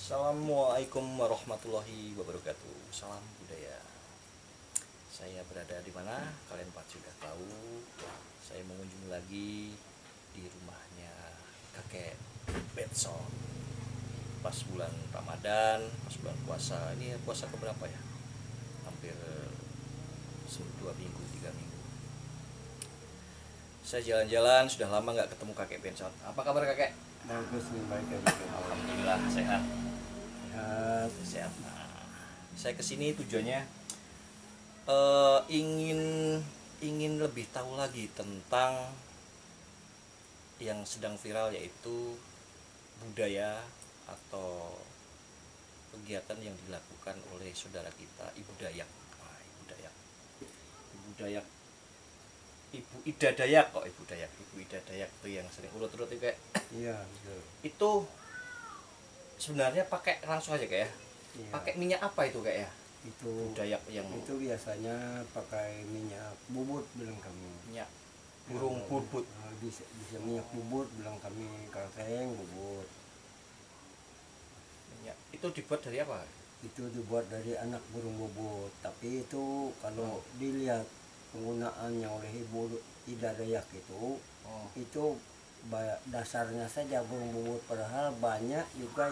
Assalamualaikum warahmatullahi wabarakatuh. Salam budaya. Saya berada di mana? Kalian pasti sudah tahu. Saya mengunjungi lagi di rumahnya kakek Benson. Pas bulan Ramadan, pas bulan puasa. Ini puasa keberapa ya? Hampir 2 minggu, 3 minggu. Saya jalan-jalan, sudah lama nggak ketemu kakek Benson. Apa kabar kakek? Bagus nih, baik ya. Alhamdulillah sehat. Sehat. Sehat. Nah, saya kesini tujuannya ingin lebih tahu lagi tentang yang sedang viral, yaitu budaya atau kegiatan yang dilakukan oleh saudara kita Ibu Dayak. Nah, Ibu Dayak. Ibu Dayak. Ibu Ida Dayak kok Ibu Dayak. Ibu Ida Dayak itu yang sering urut-urut itu kayak. Iya, betul. Itu sebenarnya pakai langsung aja kayak ya. Iya. Pakai minyak apa itu kayak ya? Itu Dayak yang itu biasanya pakai minyak bubut bilang kami. minyak burung bubut. Bisa minyak bubut bilang kami, kalseng bubut. Minyak itu dibuat dari apa? Itu dibuat dari anak burung bubut. Tapi itu kalau dilihat penggunaannya oleh Ibu Ida Dayak itu dasarnya saja burung bubut, padahal banyak juga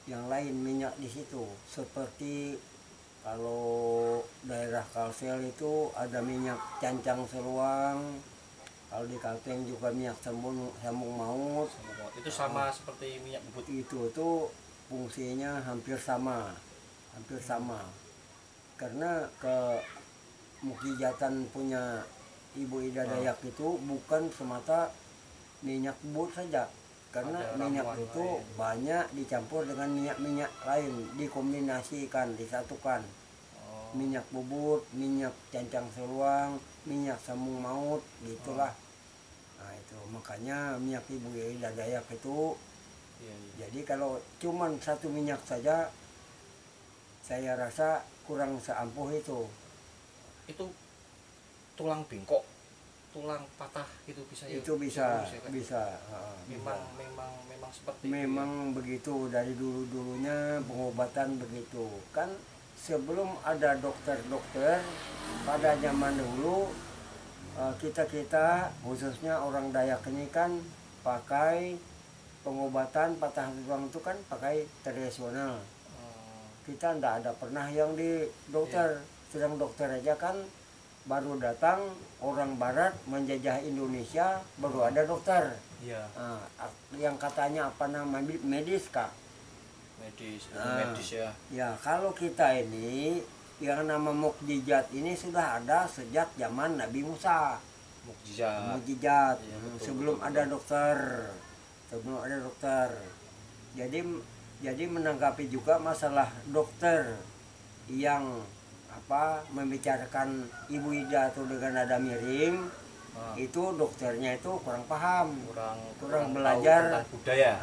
yang lain minyak di situ. Seperti kalau daerah Kalsel itu ada minyak cancang seluang, kalau di Kalteng juga minyak sambung maut. Itu sama seperti minyak bubut. Itu fungsinya hampir sama, karena mukjizatan punya Ibu Ida Dayak itu bukan semata minyak bubut saja, karena Ada minyak ramuan itu lain. banyak dicampur dengan minyak lain, dikombinasikan, disatukan. Minyak bubut, minyak cancang seluang, minyak sambung maut, gitulah. Nah itu makanya minyak Ibu Ida Dayak itu. Iya. Jadi kalau cuman satu minyak saja, saya rasa kurang seampuh itu. Itu tulang bengkok, tulang patah itu bisa ya? Itu bisa. Memang seperti Memang begitu dari dulunya pengobatan begitu. Kan sebelum ada dokter-dokter pada zaman dulu, kita khususnya orang Dayak ini kan pakai pengobatan patah tulang itu kan pakai tradisional. Kita ndak ada pernah yang di dokter. Sedang dokter aja kan baru datang orang barat menjajah Indonesia, baru ada dokter. Iya. Yang katanya apa nama medis kak? Medis ya. Ya kalau kita ini yang nama mukjizat ini sudah ada sejak zaman Nabi Musa. Mukjizat. Iya, Sebelum betul. ada dokter. Jadi menanggapi juga masalah dokter yang membicarakan Ibu Ida itu dengan nada miring, itu dokternya itu kurang paham, kurang belajar budaya.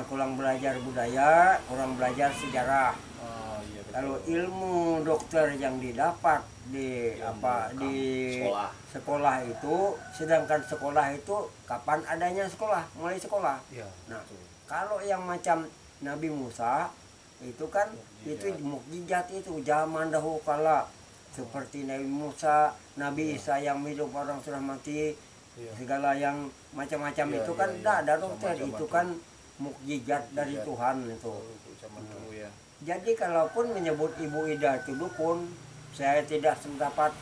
kurang belajar budaya, kurang belajar sejarah. Iya, betul. Kalau ilmu dokter yang didapat di sekolah itu, sedangkan sekolah itu kapan adanya sekolah? Mulai sekolah. Iya, Nah, betul. kalau yang macam Nabi Musa itu kan itu mukjizat itu zaman dahulu kala, seperti Nabi Musa, Nabi Isa yang hidup orang sudah mati, segala yang macam-macam itu kan tidak ada dokter, itu kan mukjizat dari Tuhan itu. Zaman dulu ya. Jadi kalaupun menyebut Ibu Ida itu dukun, saya tidak sependapat,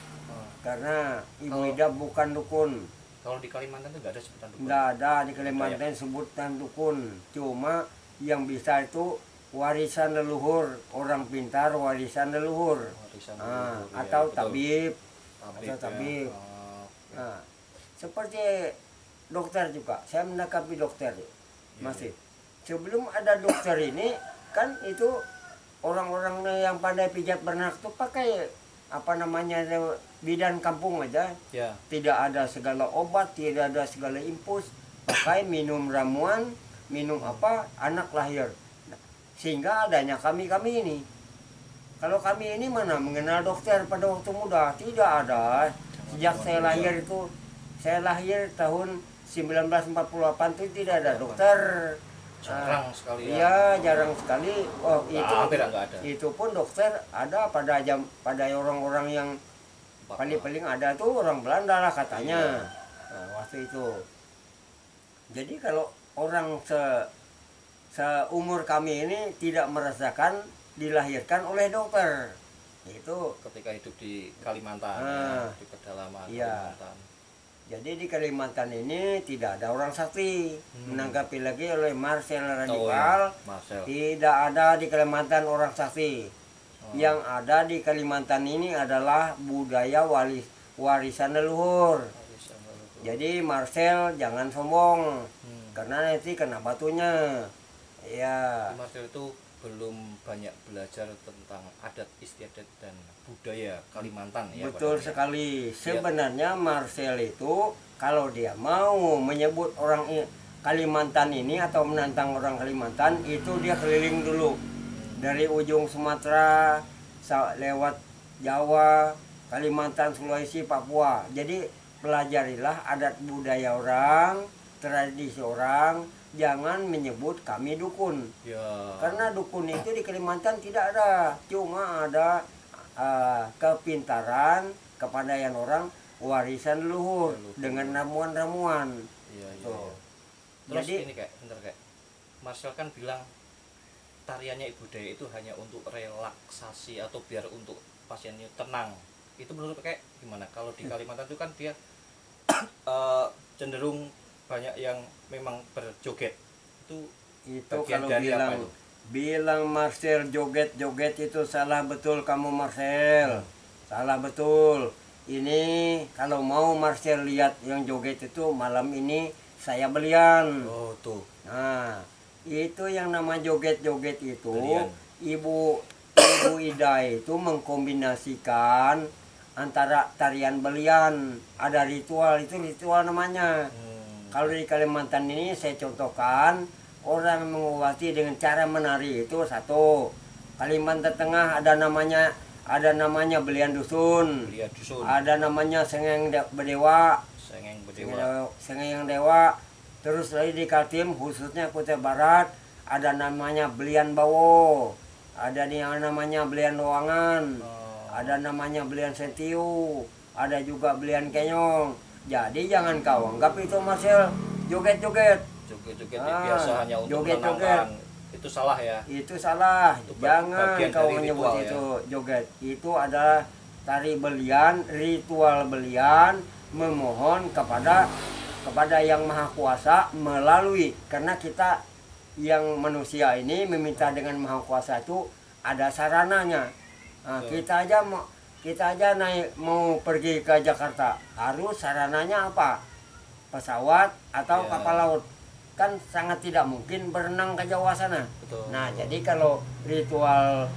karena Ibu Ida bukan dukun. Kalau di Kalimantan itu nggak ada sebutan dukun. Tidak ada di Kalimantan sebutan dukun. Cuma yang bisa itu warisan leluhur, orang pintar warisan leluhur. Atau tabib. Nah, seperti dokter juga, saya mendekati dokter masih. Sebelum ada dokter ini kan itu orang-orang yang pandai pijat beranak tuh pakai bidan kampung aja. Ya. Tidak ada segala obat, tidak ada segala infus, pakai minum ramuan, minum anak lahir. Sehingga adanya kami ini. Kalau kami ini mana mengenal dokter pada waktu muda, tidak ada. Sejak saya lahir tahun 1948 itu tidak ada dokter. jarang sekali ya. Iya, jarang sekali. Oh, Hampir nggak ada. itu pun dokter ada pada orang-orang yang paling ada tuh orang Belanda lah katanya. Waktu itu. Jadi kalau orang seumur kami ini tidak merasakan dilahirkan oleh dokter. Itu Ketika hidup di Kalimantan, di pedalaman iya. Kalimantan. Jadi di Kalimantan ini tidak ada orang sakti. Menanggapi lagi oleh Marcel Radikal, Marcel. tidak ada di Kalimantan orang sakti. Yang ada di Kalimantan ini adalah budaya warisan leluhur. Jadi Marcel jangan sombong, karena nanti kena batunya. Ya. Marcel itu belum banyak belajar tentang adat istiadat dan budaya Kalimantan ya. Betul sekali. Sebenarnya Marcel itu kalau dia mau menyebut orang Kalimantan ini atau menantang orang Kalimantan, itu dia keliling dulu dari ujung Sumatera lewat Jawa, Kalimantan, Sulawesi, Papua. Jadi pelajarilah adat budaya orang, tradisi orang. Jangan menyebut kami dukun ya. Karena dukun itu di Kalimantan tidak ada, cuma ada kepintaran, kepandaian orang, warisan leluhur dengan ramuan-ramuan. Iya. Terus jadi ini bentar Marcel kan bilang tariannya Ibu Daya itu hanya untuk relaksasi atau biar untuk pasiennya tenang. Itu menurut gimana? Kalau di Kalimantan itu kan dia cenderung banyak yang memang berjoget. Itu kalau bilang Marcel joget itu salah betul kamu Marcel. Salah betul. Ini kalau mau Marcel lihat yang joget itu malam ini saya belian. Oh tuh. Nah, itu yang nama joget-joget itu belian. Ibu Ida itu mengkombinasikan antara tarian belian, ada ritual, itu ritual namanya. Kalau di Kalimantan ini saya contohkan, orang mengobati dengan cara menari itu satu. Kalimantan Tengah ada namanya belian dusun. Ada namanya sengeng bedewa. Sengeng dewa. Terus lagi di Kaltim khususnya Kutai Barat ada namanya belian bawo. Ada yang namanya belian doangan. Ada namanya belian sentiu. Ada juga belian kenyong. Jadi jangan kau anggap itu Marcel joget-joget. Joget-joget biasa hanya untuk menenangkan. Itu salah ya? Itu salah. Jangan kau menyebut itu joget. Itu adalah tari belian, ritual belian, memohon kepada Yang Maha Kuasa melalui, karena kita yang manusia ini meminta dengan Maha Kuasa itu ada sarananya. Nah, kita aja naik mau pergi ke Jakarta, harus sarananya apa? Pesawat atau kapal laut. Kan sangat tidak mungkin berenang ke Jawa sana. Betul. Nah, jadi kalau ritual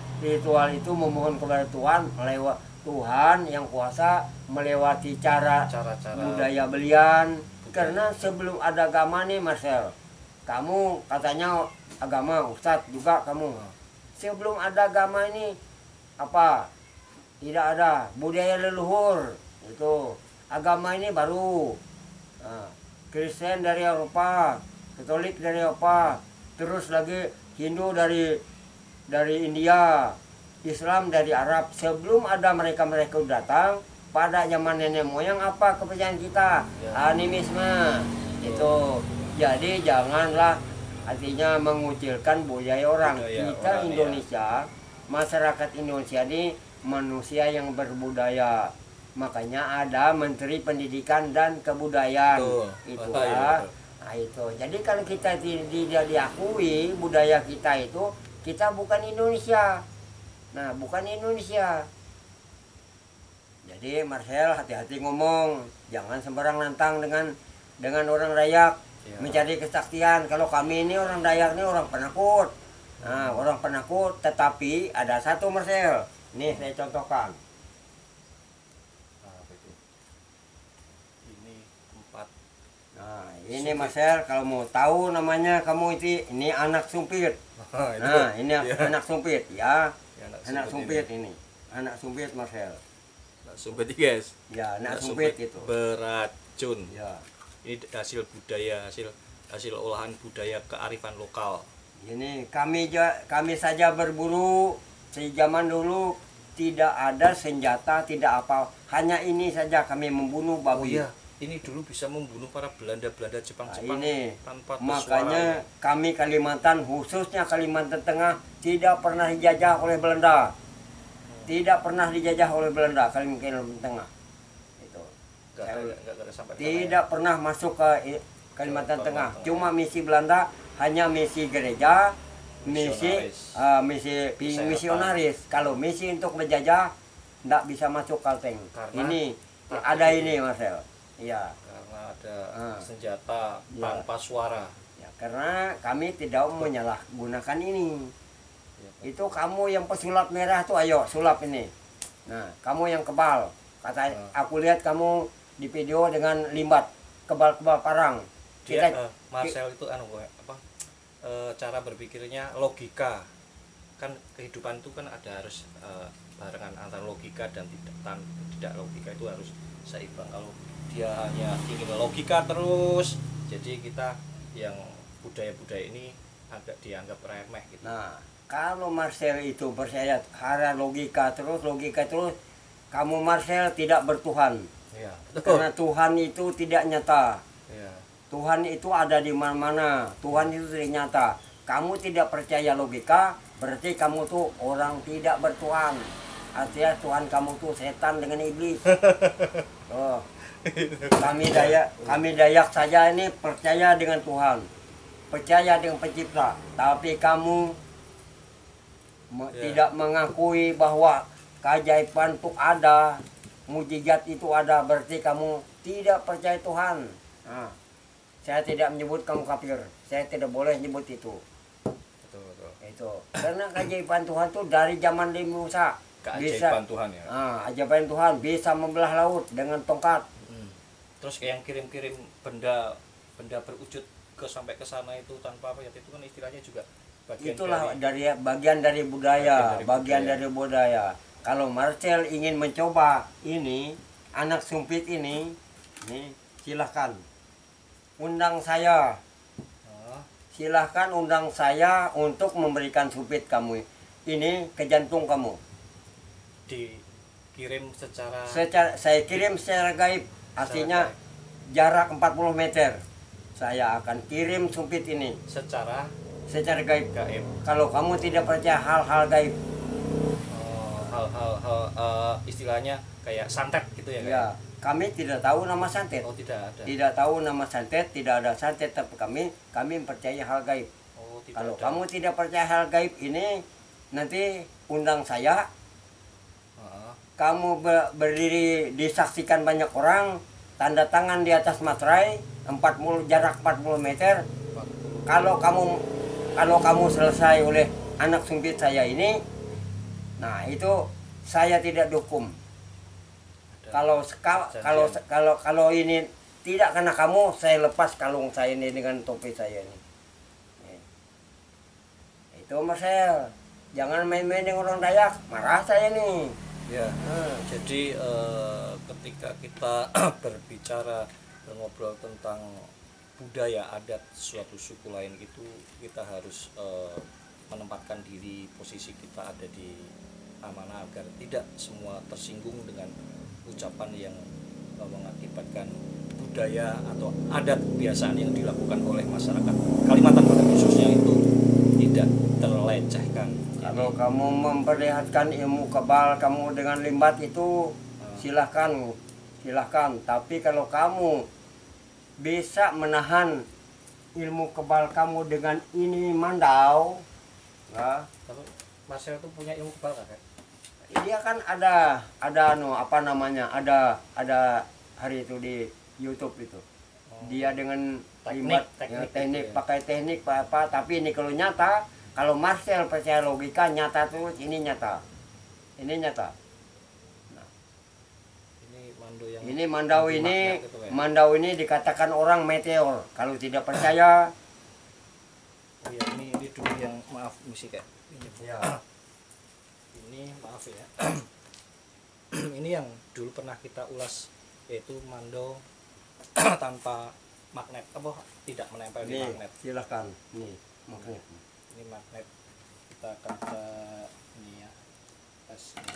itu memohon kepada Tuhan lewat Tuhan yang kuasa melewati cara budaya belian. Karena sebelum ada agama nih Marcel, kamu katanya agama, Ustadz juga kamu. Sebelum ada agama ini apa? Tidak ada budaya leluhur itu. Agama ini baru. Nah, Kristen dari Eropa, Katolik dari Eropa, terus lagi Hindu dari India, Islam dari Arab. Sebelum ada mereka datang, pada zaman nenek moyang apa kepercayaan kita? Animisme itu. Jadi janganlah artinya mengucilkan budaya orang. Kita Indonesia, masyarakat Indonesia ini manusia yang berbudaya. Makanya ada Menteri Pendidikan dan Kebudayaan. Itu ya. Nah, itu. Jadi kalau kita tidak diakui budaya kita itu, kita bukan Indonesia. Nah, bukan Indonesia. Jadi Marcel hati-hati ngomong, jangan sembarang nantang dengan orang Dayak mencari kesaktian. Kalau kami ini orang Dayak ini orang penakut. Nah, orang penakut, tetapi ada satu Marcel. Nih saya contohkan. Ini tempat. Nah, ini Marcel kalau mau tahu namanya kamu ini anak sumpit. Nah, ini anak sumpit ya. Anak sumpit ini. Anak sumpit Marcel. Sumpit guys. Ya, anak sumpit itu. Beracun. Ya. Ini hasil budaya, hasil hasil olahan budaya kearifan lokal. Ini kami saja berburu zaman dulu tidak ada senjata, tidak apa, hanya ini saja kami membunuh Oh babi. iya, ini dulu bisa membunuh para Belanda Jepang Nah, Jepang ini tanpa makanya bersuara. kami Kalimantan, khususnya Kalimantan Tengah, tidak pernah dijajah oleh Belanda. Tidak pernah dijajah oleh Belanda Kalimantan Tengah. Itu. Nggak sampai ke sana ya? Tidak pernah masuk ke Kalimantan Tengah. Cuma misi Belanda hanya misi gereja, misi Kesehatan. misionaris. Kalau misi untuk menjajah tidak bisa masuk Kalteng. Karena Ini takut ada itu. ini Marcel. Iya. Karena ada Ah. senjata Ya. tanpa suara. Ya, karena kami tidak menyalahgunakan ini. Ya, Pak. Itu kamu yang pesulap merah tuh, ayo sulap ini. Nah, kamu yang kebal. Kata aku lihat kamu di video dengan limbat kebal-kebal parang. Dia Kita Marcel itu cara berpikirnya logika. Kan kehidupan itu kan ada harus barengan antara logika dan tidak logika, itu harus seimbang. Kalau dia hanya ingin logika terus, jadi kita yang budaya-budaya ini agak dianggap remeh gitu. Nah, kalau Marcel itu percaya karena logika terus, kamu Marcel tidak bertuhan. Iya, Karena Tuhan itu tidak nyata. Iya. Tuhan itu ada di mana-mana. Tuhan itu tidak nyata. Kamu tidak percaya logika, berarti kamu tuh orang tidak bertuhan. Artinya Tuhan kamu tuh setan dengan iblis. Oh. Kami Dayak saja ini percaya dengan Tuhan. Percaya dengan pencipta. Tapi kamu tidak mengakui bahwa keajaiban itu ada, mujizat itu ada, berarti kamu tidak percaya Tuhan. Nah, saya tidak menyebut kamu kafir, saya tidak boleh menyebut itu. Betul. Itu karena keajaiban Tuhan itu dari zaman Nabi Musa. Keajaiban Tuhan ya. Keajaiban Tuhan bisa membelah laut dengan tongkat. Terus kayak yang kirim-kirim benda berwujud sampai ke sana itu tanpa apa ya, itu kan istilahnya juga bagian Itulah dari bagian dari budaya, Kalau Marcel ingin mencoba ini, anak sumpit ini silahkan undang saya. Silahkan undang saya untuk memberikan sumpit kamu ini ke jantung kamu. dikirim secara Saya kirim secara gaib, artinya jarak 40 meter. Saya akan kirim sumpit ini secara gaib. gaib. Kalau kamu tidak percaya hal-hal gaib, hal-hal istilahnya kayak santet gitu ya, ya, kami tidak tahu nama santet. Oh, tidak ada. Tidak tahu nama santet, tidak ada santet, tapi kami percaya hal gaib. Oh, tidak Kalau ada. kamu tidak percaya hal gaib ini, nanti undang saya. Kamu berdiri disaksikan banyak orang, tanda tangan di atas materai, jarak 40 meter. Kalau kamu selesai oleh anak sumpit saya ini, nah itu saya tidak dukung. Kalau ini tidak karena kamu, saya lepas kalung saya ini dengan topi saya ini. Itu Marcel, jangan main-main dengan orang Dayak, marah saya nih. Ya. Jadi ketika kita berbicara ngobrol tentang budaya adat suatu suku lain itu, kita harus menempatkan diri, posisi kita ada di mana agar tidak semua tersinggung dengan ucapan yang mengakibatkan budaya atau adat kebiasaan yang dilakukan oleh masyarakat Kalimantan pada khususnya itu tidak terlecehkan. Kalau kamu memperlihatkan ilmu kebal kamu dengan limbat itu silahkan. Tapi kalau kamu bisa menahan ilmu kebal kamu dengan ini mandau, ya. Tapi Marcel itu punya ilmu kebal kan? Dia kan ada hari itu di YouTube itu. Dia dengan limbat teknik pakai teknik apa, tapi ini kalau nyata, kalau Marcel percaya logika nyata tuh, ini nyata. Nah, ini mandau ini dikatakan orang meteor. Kalau tidak percaya, ya, ini dulu yang maaf misi kayak ini. ya. Ini maaf ya. Ini yang dulu pernah kita ulas, yaitu mando tanpa magnet apa tidak menempel di Nih, magnet. silakan. Nih, magnet. Ini magnet, kita akan buka ini ya, tes ini.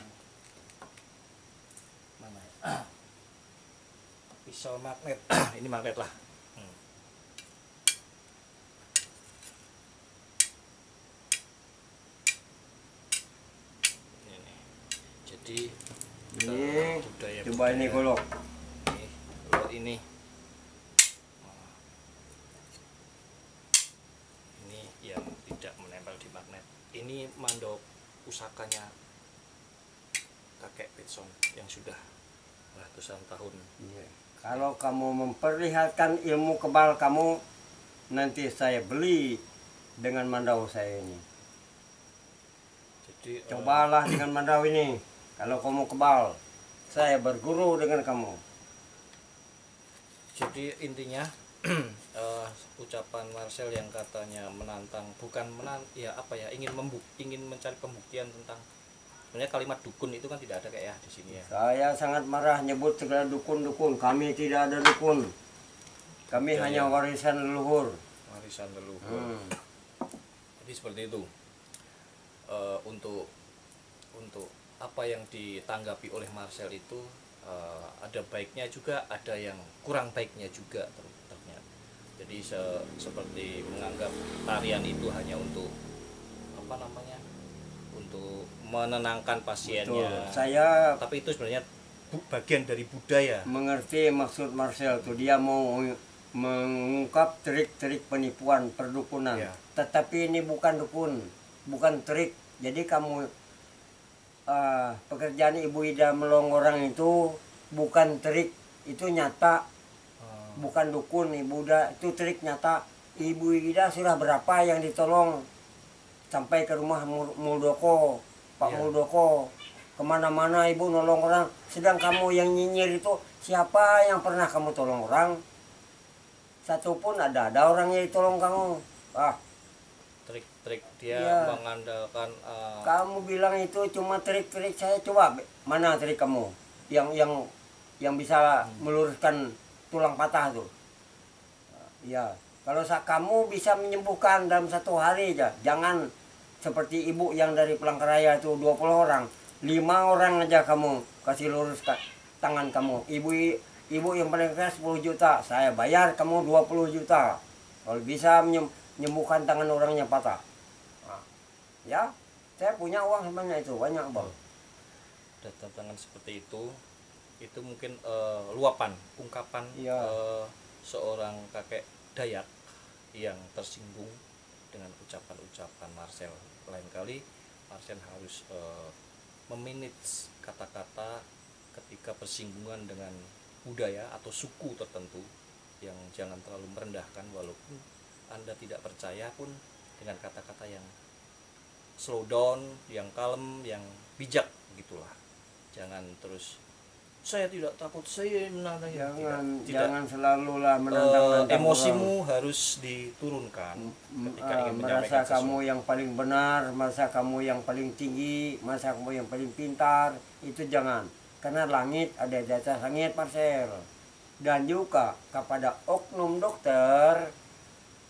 Mana ya? Pisau magnet. Ini magnet lah. Ini. Jadi Ini budaya coba ini golok. ini, kalau ini. Nah, ini yang tidak menempel di magnet. Ini mandok pusakanya kakek Pitson yang sudah ratusan tahun. Iya. Kalau kamu memperlihatkan ilmu kebal kamu, nanti saya beli dengan mandau saya ini. Jadi Cobalah dengan mandau ini. Kalau kamu kebal, saya berguru dengan kamu. jadi intinya ucapan Marcel yang katanya menantang, bukan ya apa ya, ingin mencari pembuktian tentang sebenarnya kalimat dukun itu kan tidak ada kayak ya di sini ya. Saya sangat marah nyebut segala dukun-dukun. Kami tidak ada dukun. Kami Ya, hanya ya. warisan leluhur. Warisan leluhur. Jadi seperti itu. Untuk apa yang ditanggapi oleh Marcel itu ada baiknya juga, ada yang kurang baiknya juga ternyata. Jadi seperti menganggap tarian itu hanya untuk apa namanya, untuk menenangkan Betul. pasiennya. Saya Tapi itu sebenarnya bagian dari budaya. mengerti maksud Marcel tuh. Dia mau mengungkap trik-trik penipuan perdukunan. Ya. Tetapi ini bukan dukun, bukan trik. Jadi kamu pekerjaan Ibu Ida melong orang itu bukan trik, itu nyata, bukan dukun. Ibu Ida itu trik nyata. Ibu Ida sudah berapa yang ditolong sampai ke rumah Muldoko, Pak Ya. Muldoko, kemana-mana ibu nolong orang. Sedang kamu yang nyinyir itu, siapa yang pernah kamu tolong orang? Satu pun ada orangnya ditolong kamu. Trik-trik dia Iya. mengandalkan Kamu bilang itu cuma trik-trik. Saya coba, mana trik kamu yang bisa meluruskan tulang patah tuh? Ya, kalau kamu bisa menyembuhkan dalam 1 hari aja. Jangan seperti ibu yang dari Palangkaraya itu 20 orang, 5 orang aja kamu kasih lurus tangan kamu. Ibu yang paling keras 10 juta, saya bayar kamu 20 juta. Kalau bisa menyembuhkan tangan orangnya patah. Ya, saya punya uang sebanyak itu, banyak bang. ada tantangan seperti itu mungkin luapan, ungkapan Iya. seorang kakek Dayak yang tersinggung dengan ucapan-ucapan Marcel. Lain kali Marcel harus memanage kata-kata ketika bersinggungan dengan budaya atau suku tertentu, yang jangan terlalu merendahkan, walaupun Anda tidak percaya pun dengan kata-kata yang slow down, yang kalem, yang bijak gitulah. Jangan terus saya tidak takut, saya menantang. Jangan selalu lah menantang-nantang emosimu harus diturunkan ketika ingin merasa menyampaikan kamu sesuatu. yang paling benar, merasa kamu yang paling tinggi, merasa kamu yang paling pintar, itu jangan. Karena langit ada di atas langit, Marcel. Dan juga kepada oknum dokter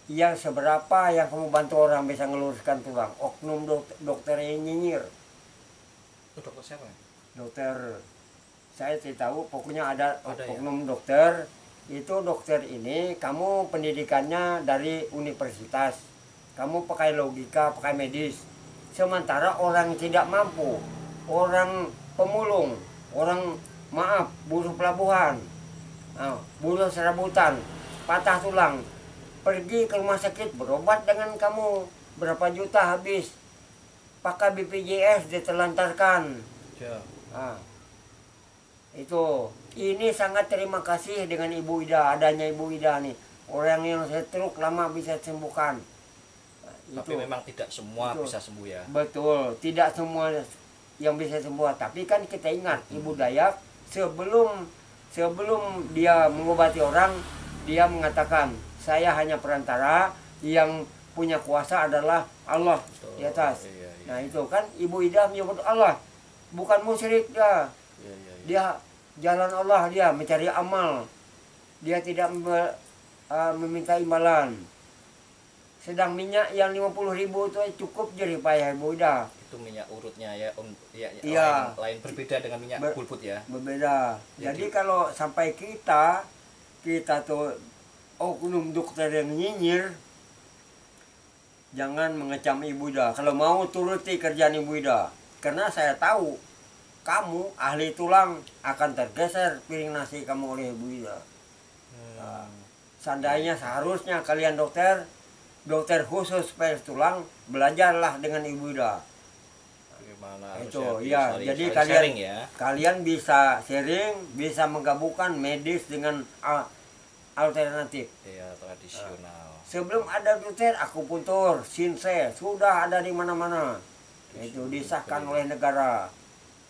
yang seberapa yang kamu bantu orang bisa ngeluruskan tulang. Oknum dokter yang nyinyir. Itu dokter siapa ya? Dokter, saya tidak tahu, pokoknya ada ya? oknum dokter. Itu dokter ini kamu pendidikannya dari universitas, kamu pakai logika, pakai medis. Sementara orang tidak mampu, orang pemulung, orang buruh pelabuhan, buruh serabutan, patah tulang, pergi ke rumah sakit berobat dengan kamu, berapa juta habis, pakai BPJS ditelantarkan. Ya. Itu ini sangat terima kasih dengan Ibu Ida, adanya Ibu Ida nih, orang yang stroke lama bisa sembuhkan. Tapi memang tidak semua itu bisa sembuh ya. Betul, tidak semua yang bisa sembuh. Tapi kan kita ingat Ibu Dayak sebelum dia mengobati orang, dia mengatakan saya hanya perantara, yang punya kuasa adalah Allah di atas. Iya. Nah itu kan Ibu Ida menyebut Allah, bukan musyrik dia. Iya. Dia jalan Allah, dia mencari amal. Dia tidak meminta imbalan. Sedang minyak yang 50.000 itu cukup jadi payah Ibu Ida. Itu minyak urutnya ya Om, ya, Iya. lain berbeda dengan minyak pulput ya. Berbeda. Jadi kalau sampai kita tuh oknum dokter yang nyinyir, jangan mengecam Ibu Ida. Kalau mau turuti kerjaan Ibu Ida. Karena saya tahu kamu ahli tulang akan tergeser piring nasi kamu oleh Ibu Ida. Nah, seandainya seharusnya kalian dokter khusus spesialis tulang, belajarlah dengan Ibu Ida. Bagaimana Itu harusnya ya, jadi sharing ya. kalian bisa sharing, bisa menggabungkan medis dengan alternatif. Ya, tradisional. Sebelum ada dokter akupuntur, sinse sudah ada di mana-mana. Itu disahkan oleh negara.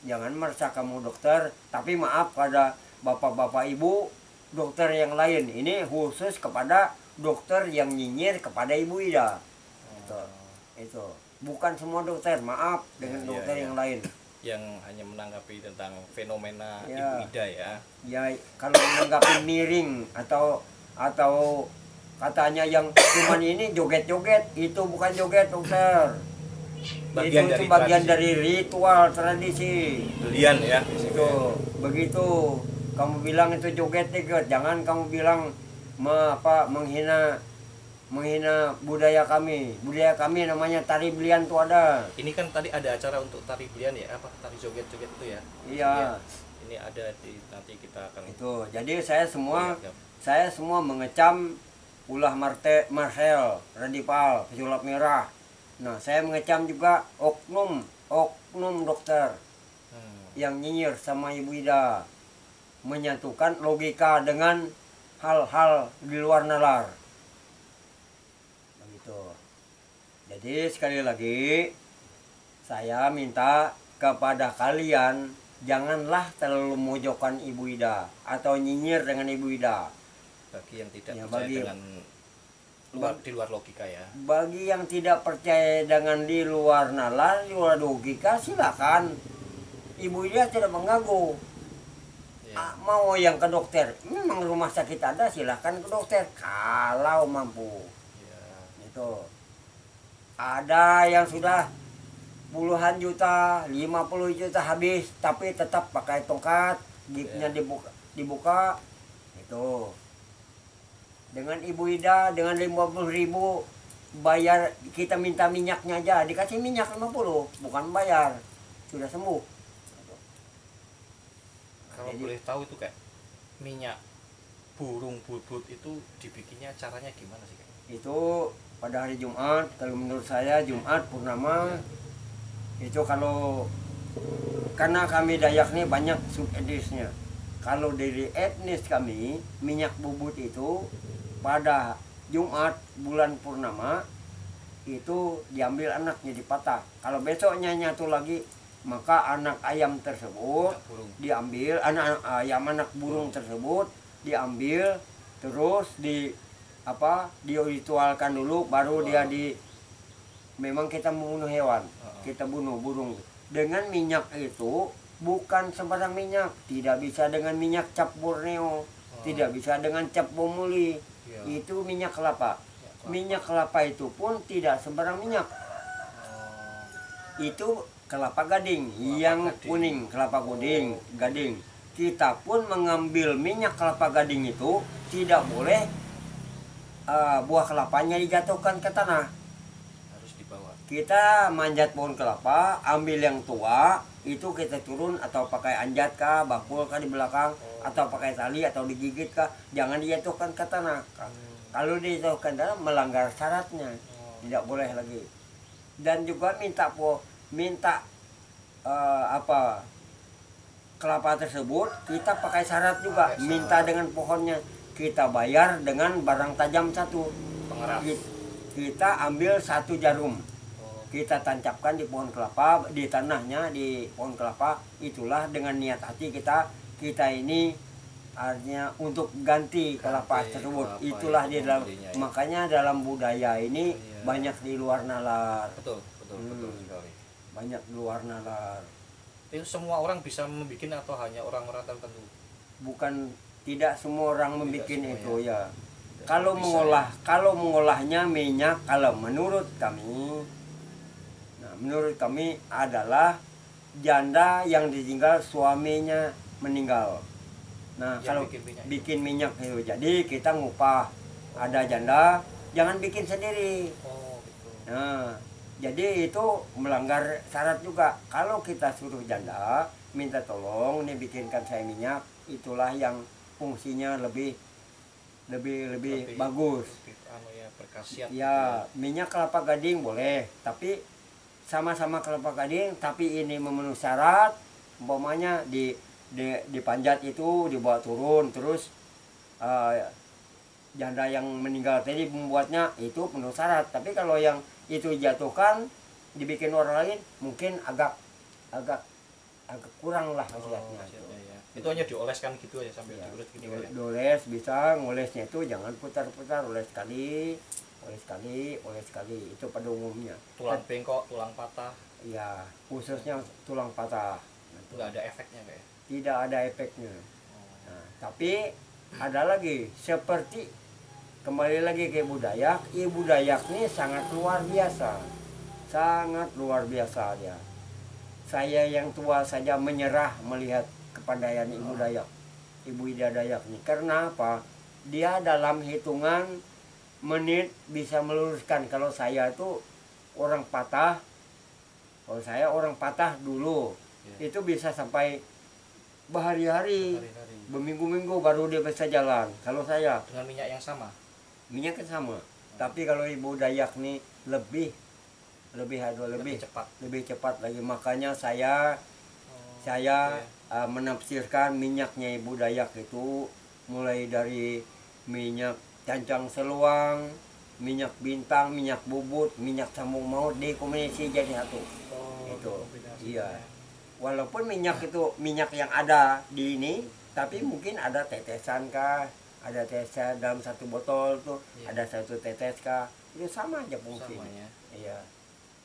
Jangan merasa kamu dokter, tapi maaf pada bapak-bapak ibu dokter yang lain. Ini khusus kepada dokter yang nyinyir kepada Ibu Ida. Itu. Bukan semua dokter, maaf dengan dokter yang lain. Yang hanya menanggapi tentang fenomena Ya. Ibu Ida ya. Ya, kalau menanggapi miring atau katanya yang cuman ini joget-joget, itu bukan joget dokter. Bagian itu dari bagian tradisi. dari ritual tradisi. Belian ya. Itu begitu kamu bilang itu joget-joget, jangan kamu bilang menghina budaya kami. Budaya kami namanya tari belian tuh ada. Ini kan tadi ada acara untuk tari belian ya, apa tari joget-joget itu ya. Iya. Ini ada nanti kita akan Itu. Jadi saya semua lihat, mengecam ulah Marcel, Radipal, pesulap merah. Nah, saya mengecam juga oknum dokter yang nyinyir sama Ibu Ida, menyatukan logika dengan hal-hal di luar nalar. Begitu. Jadi sekali lagi saya minta kepada kalian, janganlah terlalu memojokkan Ibu Ida atau nyinyir dengan Ibu Ida. bagi yang tidak Ya, percaya dengan di luar logika ya. Bagi yang tidak percaya dengan di luar nalar, di luar logika, silakan. Ibu Ida tidak mengganggu. Ya. Mau yang ke dokter, memang rumah sakit ada, silakan ke dokter kalau mampu. Ya. Itu. Ada yang sudah puluhan juta, 50 juta habis, tapi tetap pakai tongkat, gignya dibuka. Itu. Dengan Ibu Ida, dengan 50.000 bayar, kita minta minyaknya aja, dikasih minyak 50, bukan bayar, sudah sembuh. Kalau boleh tahu itu kayak minyak burung bulbul itu dibikinnya caranya gimana sih Kak? Itu pada hari Jumat, kalau menurut saya Jumat purnama, itu kalau karena kami Dayak nih banyak subetnisnya. Kalau dari etnis kami, minyak bubut itu pada Jumat bulan purnama itu diambil anaknya dipatah. Kalau besoknya nyatu lagi, maka anak ayam tersebut diambil, anak burung tersebut diambil, terus diritualkan dulu, baru dia memang kita membunuh hewan, kita bunuh burung dengan minyak itu. Bukan sembarang minyak, tidak bisa dengan minyak cap Borneo, tidak bisa dengan cap Bomuli. Itu minyak kelapa. Minyak kelapa itu pun tidak sembarang minyak. Itu kelapa gading yang kuning, kelapa gading. Kita pun mengambil minyak kelapa gading itu tidak boleh buah kelapanya dijatuhkan ke tanah. Harus dibawa. Kita manjat pohon kelapa, ambil yang tua, itu kita turun atau pakai anjat kah, bakul kah di belakang, atau pakai tali atau digigit kah, jangan dijatuhkan ke tanah. Kalau dijatuhkan ke tanah melanggar syaratnya, tidak boleh lagi. Dan juga minta kelapa tersebut kita pakai syarat juga, minta dengan pohonnya, kita bayar dengan barang tajam satu. Pengeras. Kita ambil satu jarum, kita tancapkan di pohon kelapa, di tanahnya di pohon kelapa. Itulah dengan niat hati kita ini artinya untuk ganti kelapa tersebut. Itulah di dalam, makanya dalam budaya ini banyak di luar nalar. Betul sekali. Banyak di luar nalar. Itu semua orang bisa membuat atau hanya orang-orang tertentu? Bukan, tidak semua orang membuat itu ya. kalau mengolahnya minyak, kalau menurut kami, nah menurut kami adalah janda yang ditinggal suaminya meninggal. Nah, Yang kalau bikin minyak itu. bikin minyak itu, jadi kita ngupah. Ada janda, jangan bikin sendiri. Oh gitu. Nah, jadi itu melanggar syarat juga. Kalau kita suruh janda minta tolong nih bikinkan saya minyak, itulah yang fungsinya lebih bagus. Lebih, anu ya, berkhasiat gitu Ya, minyak kelapa gading boleh, tapi sama-sama kelapa gading, tapi ini memenuhi syarat, umpamanya dipanjat itu dibawa turun, terus janda yang meninggal tadi membuatnya itu penuh syarat. Tapi kalau yang itu jatuhkan dibikin orang lain, mungkin agak kurang lah khasiatnya. khasiatnya ya. Itu hanya dioleskan gitu aja sambil Ya, diurut gini kan ya. doles bisa, ngolesnya itu jangan putar-putar, oles sekali, itu pada umumnya. Tulang bengkok, tulang patah, Ya, khususnya tulang patah. nggak ada efeknya kayak. Tidak ada efeknya. Oh. Nah, tapi ada lagi seperti kembali lagi ke budaya. Ibu Dayak ini sangat luar biasa dia. Saya yang tua saja menyerah melihat kepandaian Ibu Dayak, Ibu Ida Dayak ini. Karena apa? Dia dalam hitungan menit bisa meluruskan. Kalau saya itu orang patah, dulu, Ya. itu bisa sampai berhari-hari, Hari-hari. berminggu-minggu baru dia bisa jalan. Kalau saya Dengan minyak yang sama. minyak kan sama, tapi kalau Ibu Dayak nih lebih Cepat. lebih cepat lagi. Makanya saya Gitu ya. menafsirkan minyaknya Ibu Dayak itu mulai dari minyak cancang seluang, minyak bintang, minyak bubut, minyak sambung maut dikombinasi jadi satu. Itu kombinasinya. iya. Walaupun minyak itu minyak yang ada di ini, tapi mungkin ada tetesan kah, ada tetesan dalam satu botol tuh, Iya. ada satu tetes kah, itu sama aja fungsinya. Sama ya. Iya.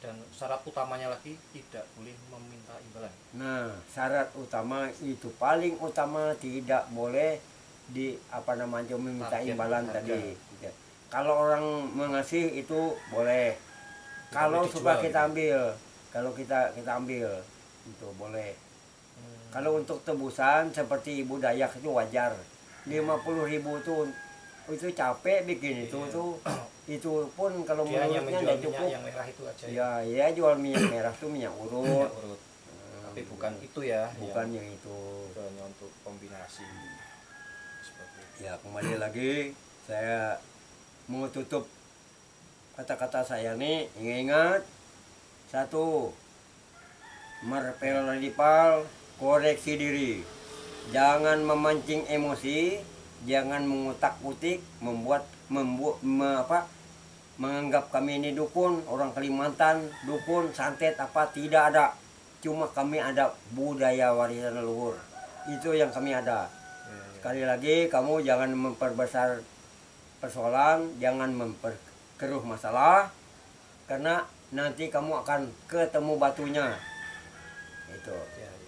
Dan syarat utamanya lagi tidak boleh meminta imbalan. Nah, syarat utama itu paling utama tidak boleh meminta Target imbalan harga. tadi. Gitu. Kalau orang mengasih itu boleh. Kalau boleh suka dijual kita gitu. ambil, kalau kita ambil itu boleh. Hmm. Kalau untuk tebusan seperti Ibu Dayak itu wajar. 50.000 itu capek bikin itu Iya. tuh. Itu pun kalau Dia hanya menurutnya menjual tidak minyak cukup. yang merah itu aja ya. Ya jual minyak merah tuh minyak urut. Minyak urut. Tapi bukan itu ya. Bukan yang itu. Itu hanya untuk kombinasi. Seperti itu. Ya kembali lagi saya mau tutup kata-kata saya nih. Ingat satu, merpel koreksi diri, jangan memancing emosi, jangan mengutak-utik, menganggap kami ini dukun, orang Kalimantan, dukun, santet apa, tidak ada. Cuma kami ada budaya warisan leluhur. Itu yang kami ada. Sekali lagi, kamu jangan memperbesar persoalan, jangan memperkeruh masalah, karena nanti kamu akan ketemu batunya. Itu. Ya, ya.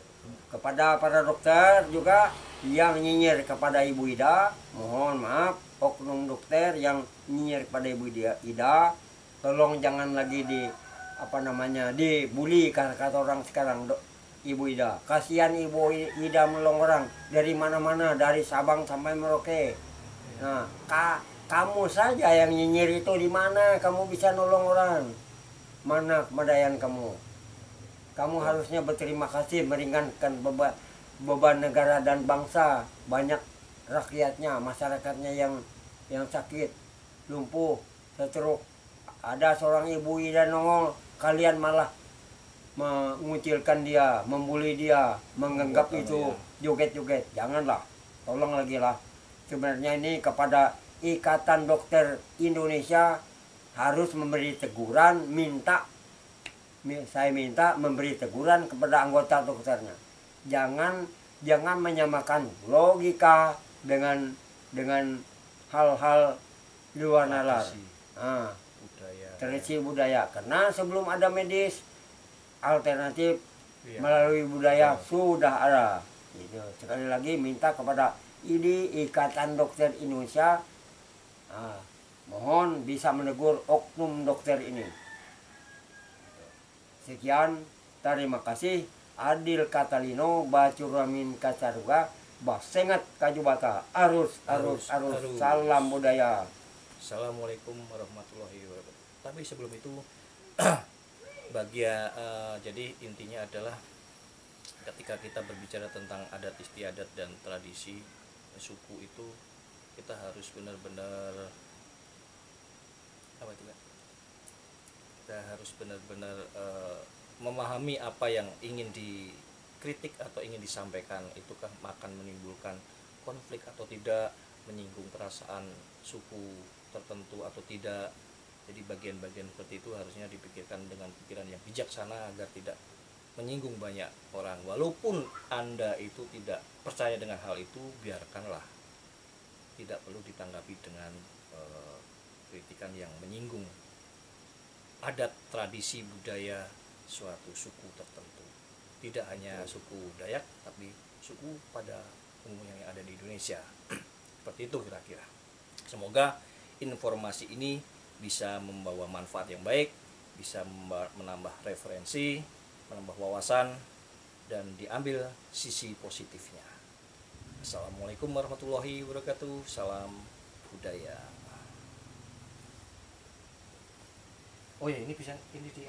Kepada para dokter juga yang nyinyir kepada Ibu Ida, mohon maaf, oknum dokter yang nyinyir kepada Ibu Ida, tolong jangan lagi dibully kata orang sekarang, Ibu Ida. Kasihan Ibu Ida menolong orang dari mana-mana, dari Sabang sampai Merauke. Nah, kamu saja yang nyinyir itu, di mana kamu bisa nolong orang? Mana kemandaian kamu? Kamu harusnya berterima kasih, meringankan beban negara dan bangsa. Banyak rakyatnya, masyarakatnya yang sakit, lumpuh, stroke. Ada seorang Ibu Ida nongol, kalian malah mengucilkan dia, membuli dia, menganggap itu joget-joget. Janganlah, tolong lagi lah. Sebenarnya ini kepada Ikatan Dokter Indonesia harus memberi teguran, saya minta memberi teguran kepada anggota dokternya. Jangan menyamakan logika dengan hal-hal luar nalar. Tradisi budaya. Karena sebelum ada medis, alternatif melalui budaya sudah ada. Gitu. Sekali lagi minta kepada IDI, Ikatan Dokter Indonesia, Nah, mohon bisa menegur oknum dokter ini. Sekian, terima kasih. Adil Katalino, Bacuramin Kacaruga, Basengat Kajubata, arus. Arus. Salam budaya. Assalamualaikum warahmatullahi wabarakatuh. Tapi sebelum itu jadi intinya adalah ketika kita berbicara tentang adat istiadat dan tradisi suku itu, kita harus benar-benar apa itu kan? Kita harus benar-benar memahami apa yang ingin dikritik atau ingin disampaikan, itukah akan menimbulkan konflik atau tidak, menyinggung perasaan suku tertentu atau tidak. Jadi bagian-bagian seperti itu harusnya dipikirkan dengan pikiran yang bijaksana agar tidak menyinggung banyak orang. Walaupun Anda itu tidak percaya dengan hal itu, biarkanlah, tidak perlu ditanggapi dengan kritikan yang menyinggung adat, tradisi, budaya suatu suku tertentu. Tidak hanya suku Dayak, tapi suku pada umumnya yang ada di Indonesia. Seperti itu kira-kira. Semoga informasi ini bisa membawa manfaat yang baik, bisa menambah referensi, menambah wawasan, dan diambil sisi positifnya. Assalamualaikum warahmatullahi wabarakatuh. Salam budaya. Oh ya, ini bisa ini di